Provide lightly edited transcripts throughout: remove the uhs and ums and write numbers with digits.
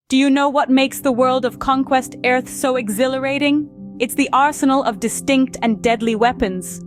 Do you know what makes the world of Conquest Aerth so exhilarating? It's the arsenal of distinct and deadly weapons.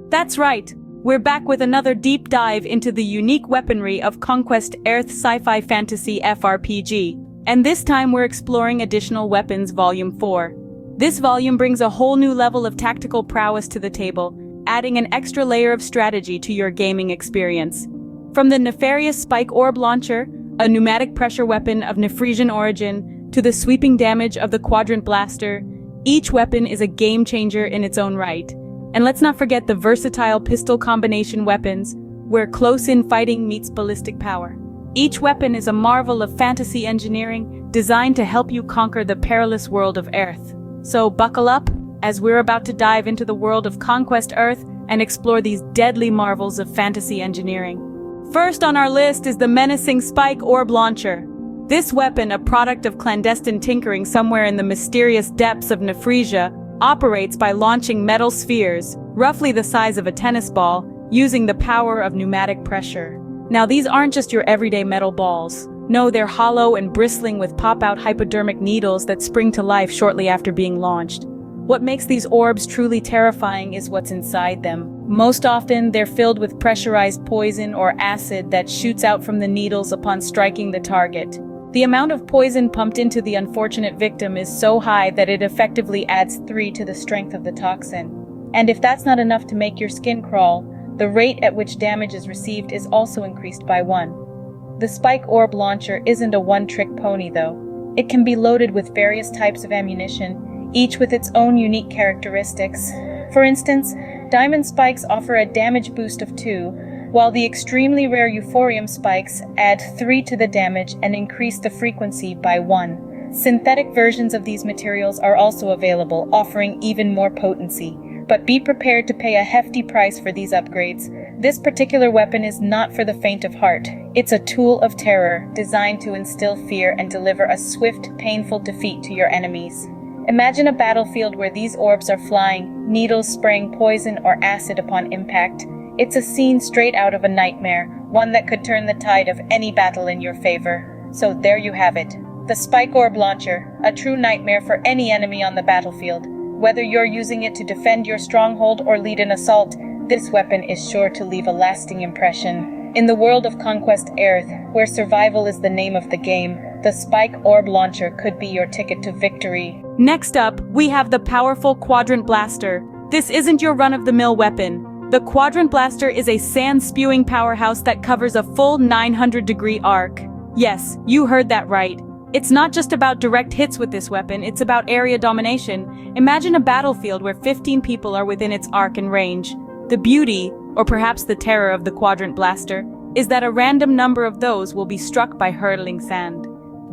That's right, we're back with another deep dive into the unique weaponry of Conquest Aerth sci-fi fantasy FRPG. And this time we're exploring Additional Weapons Volume 4. This volume brings a whole new level of tactical prowess to the table, adding an extra layer of strategy to your gaming experience. From the nefarious Spike Orb Launcher, a pneumatic pressure weapon of Nephresian origin, to the sweeping damage of the Quadrant Blaster, each weapon is a game-changer in its own right. And let's not forget the versatile pistol combination weapons, where close-in fighting meets ballistic power. Each weapon is a marvel of fantasy engineering, designed to help you conquer the perilous world of Aerth. So buckle up, as we're about to dive into the world of Conquest Aerth and explore these deadly marvels of fantasy engineering. First on our list is the menacing Spike Orb Launcher. This weapon, a product of clandestine tinkering somewhere in the mysterious depths of Nephresia, operates by launching metal spheres, roughly the size of a tennis ball, using the power of pneumatic pressure. Now, these aren't just your everyday metal balls. No, they're hollow and bristling with pop-out hypodermic needles that spring to life shortly after being launched. What makes these orbs truly terrifying is what's inside them. Most often, they're filled with pressurized poison or acid that shoots out from the needles upon striking the target. The amount of poison pumped into the unfortunate victim is so high that it effectively adds 3 to the strength of the toxin. And if that's not enough to make your skin crawl, the rate at which damage is received is also increased by 1. The Spike Orb Launcher isn't a one-trick pony, though. It can be loaded with various types of ammunition, each with its own unique characteristics. For instance, diamond spikes offer a damage boost of 2, while the extremely rare euphorium spikes add 3 to the damage and increase the frequency by 1. Synthetic versions of these materials are also available, offering even more potency. But be prepared to pay a hefty price for these upgrades. This particular weapon is not for the faint of heart. It's a tool of terror, designed to instill fear and deliver a swift, painful defeat to your enemies. Imagine a battlefield where these orbs are flying, needles spraying poison or acid upon impact. It's a scene straight out of a nightmare, one that could turn the tide of any battle in your favor. So there you have it. The Spike Orb Launcher, a true nightmare for any enemy on the battlefield. Whether you're using it to defend your stronghold or lead an assault, this weapon is sure to leave a lasting impression. In the world of Conquest Aerth, where survival is the name of the game, the Spike Orb Launcher could be your ticket to victory. Next up, we have the powerful Quadrant Blaster. This isn't your run-of-the-mill weapon. The Quadrant Blaster is a sand-spewing powerhouse that covers a full 900-degree arc. Yes, you heard that right. It's not just about direct hits with this weapon, it's about area domination. Imagine a battlefield where 15 people are within its arc and range. The beauty, or perhaps the terror of the Quadrant Blaster, is that a random number of those will be struck by hurtling sand.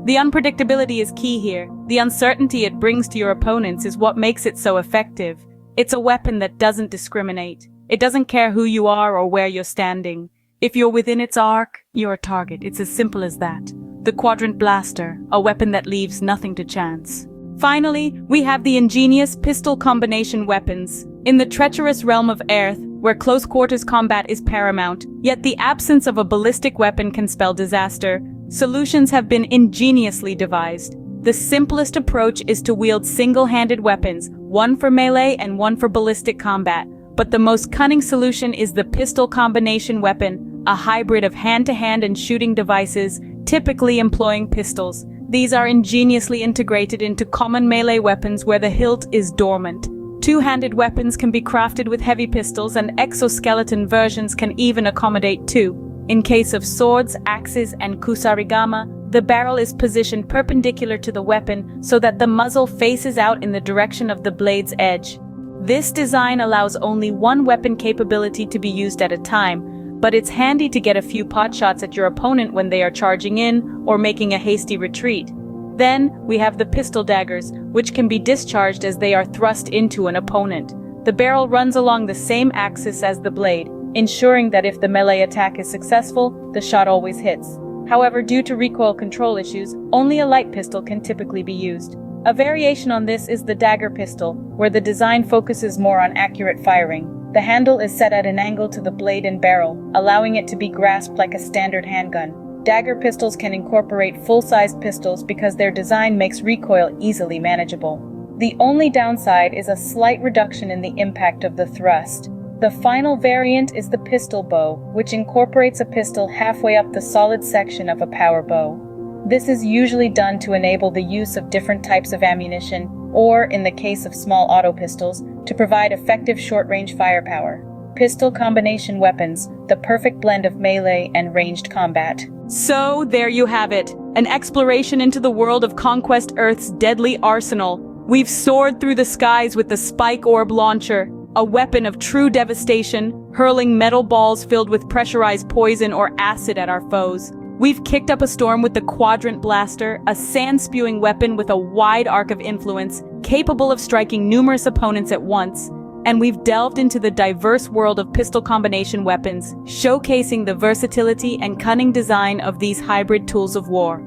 The unpredictability is key here. The uncertainty it brings to your opponents is what makes it so effective. It's a weapon that doesn't discriminate. It doesn't care who you are or where you're standing. If you're within its arc, you're a target. It's as simple as that. The Quadrant Blaster, a weapon that leaves nothing to chance. Finally, we have the ingenious pistol combination weapons. In the treacherous realm of Aerth, where close quarters combat is paramount, yet the absence of a ballistic weapon can spell disaster, solutions have been ingeniously devised. The simplest approach is to wield single-handed weapons, one for melee and one for ballistic combat. But the most cunning solution is the pistol combination weapon, a hybrid of hand-to-hand and shooting devices, typically employing pistols. These are ingeniously integrated into common melee weapons where the hilt is dormant. Two-handed weapons can be crafted with heavy pistols, and exoskeleton versions can even accommodate 2. In case of swords, axes, and kusarigama, the barrel is positioned perpendicular to the weapon so that the muzzle faces out in the direction of the blade's edge. This design allows only one weapon capability to be used at a time, but it's handy to get a few pot shots at your opponent when they are charging in or making a hasty retreat. Then, we have the pistol daggers, which can be discharged as they are thrust into an opponent. The barrel runs along the same axis as the blade, ensuring that if the melee attack is successful, the shot always hits. However, due to recoil control issues, only a light pistol can typically be used. A variation on this is the dagger pistol, where the design focuses more on accurate firing. The handle is set at an angle to the blade and barrel, allowing it to be grasped like a standard handgun. Dagger pistols can incorporate full-sized pistols because their design makes recoil easily manageable. The only downside is a slight reduction in the impact of the thrust. The final variant is the pistol bow, which incorporates a pistol halfway up the solid section of a power bow. This is usually done to enable the use of different types of ammunition, or, in the case of small auto pistols, to provide effective short-range firepower. Pistol combination weapons, the perfect blend of melee and ranged combat. So, there you have it, an exploration into the world of Conquest Earth's deadly arsenal. We've soared through the skies with the Spike Orb Launcher, a weapon of true devastation, hurling metal balls filled with pressurized poison or acid at our foes. We've kicked up a storm with the Quadrant Blaster, a sand-spewing weapon with a wide arc of influence, capable of striking numerous opponents at once. And we've delved into the diverse world of pistol combination weapons, showcasing the versatility and cunning design of these hybrid tools of war.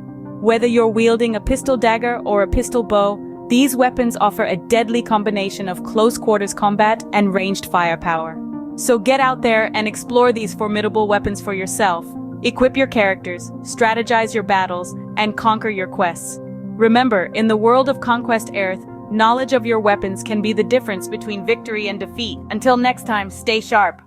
Whether you're wielding a pistol dagger or a pistol bow, these weapons offer a deadly combination of close-quarters combat and ranged firepower. So get out there and explore these formidable weapons for yourself. Equip your characters, strategize your battles, and conquer your quests. Remember, in the world of Conquest Aerth, knowledge of your weapons can be the difference between victory and defeat. Until next time, stay sharp.